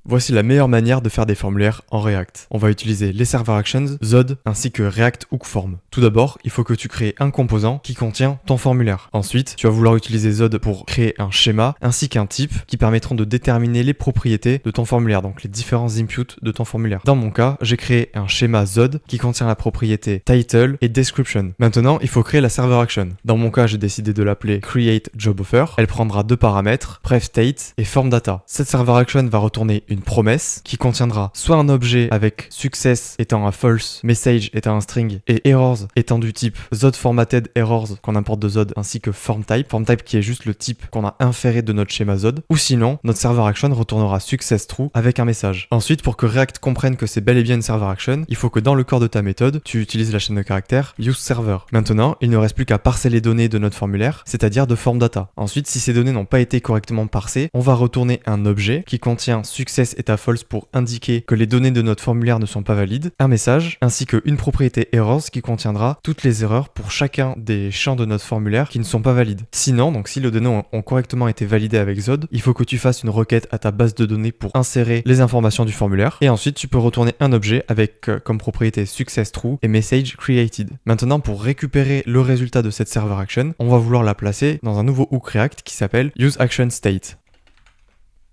Voici la meilleure manière de faire des formulaires en React. On va utiliser les server actions, Zod, ainsi que React Hook Form. Tout d'abord, il faut que tu crées un composant qui contient ton formulaire. Ensuite, tu vas vouloir utiliser Zod pour créer un schéma, ainsi qu'un type qui permettront de déterminer les propriétés de ton formulaire, donc les différents inputs de ton formulaire. Dans mon cas, j'ai créé un schéma Zod qui contient la propriété title et description. Maintenant, il faut créer la server action. Dans mon cas, j'ai décidé de l'appeler create job offer. Elle prendra deux paramètres, pref state et form data. Cette server action va retourner une promesse qui contiendra soit un objet avec success étant un false, message étant un string et errors étant du type Zod formatted errors qu'on importe de Zod ainsi que form type qui est juste le type qu'on a inféré de notre schéma Zod, ou sinon notre server action retournera success true avec un message. Ensuite, pour que React comprenne que c'est bel et bien une server action, il faut que dans le corps de ta méthode, tu utilises la chaîne de caractères useServer. Maintenant, il ne reste plus qu'à parser les données de notre formulaire, c'est-à-dire de form data. Ensuite, si ces données n'ont pas été correctement parsées, on va retourner un objet qui contient success est à false pour indiquer que les données de notre formulaire ne sont pas valides, un message, ainsi qu'une propriété errors qui contiendra toutes les erreurs pour chacun des champs de notre formulaire qui ne sont pas valides. Sinon, donc si les données ont correctement été validées avec Zod, il faut que tu fasses une requête à ta base de données pour insérer les informations du formulaire, et ensuite tu peux retourner un objet avec comme propriété success true et message created. Maintenant, pour récupérer le résultat de cette server action, on va vouloir la placer dans un nouveau hook React qui s'appelle useActionState.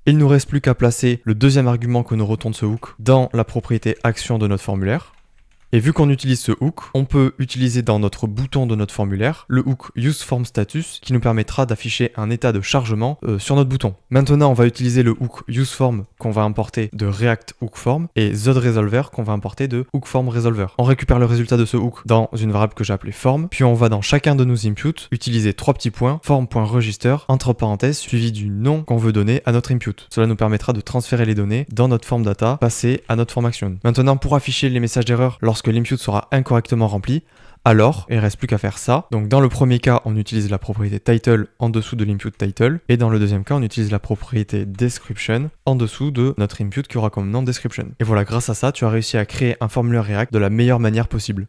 Il ne nous reste plus qu'à placer le deuxième argument que nous retourne ce hook dans la propriété action de notre formulaire. Et vu qu'on utilise ce hook, on peut utiliser dans notre bouton de notre formulaire le hook useFormStatus qui nous permettra d'afficher un état de chargement sur notre bouton. Maintenant, on va utiliser le hook useForm qu'on va importer de React Hook Form et ZodResolver qu'on va importer de Hook Form Resolver. On récupère le résultat de ce hook dans une variable que j'ai appelée form, puis on va dans chacun de nos inputs utiliser trois petits points, form.register, entre parenthèses, suivi du nom qu'on veut donner à notre input. Cela nous permettra de transférer les données dans notre form data passées à notre form action. Maintenant, pour afficher les messages d'erreur lorsque l'input sera incorrectement rempli, alors il ne reste plus qu'à faire ça. Donc dans le premier cas, on utilise la propriété title en dessous de l'input title, et dans le deuxième cas, on utilise la propriété description en dessous de notre input qui aura comme nom description. Et voilà, grâce à ça, tu as réussi à créer un formulaire React de la meilleure manière possible.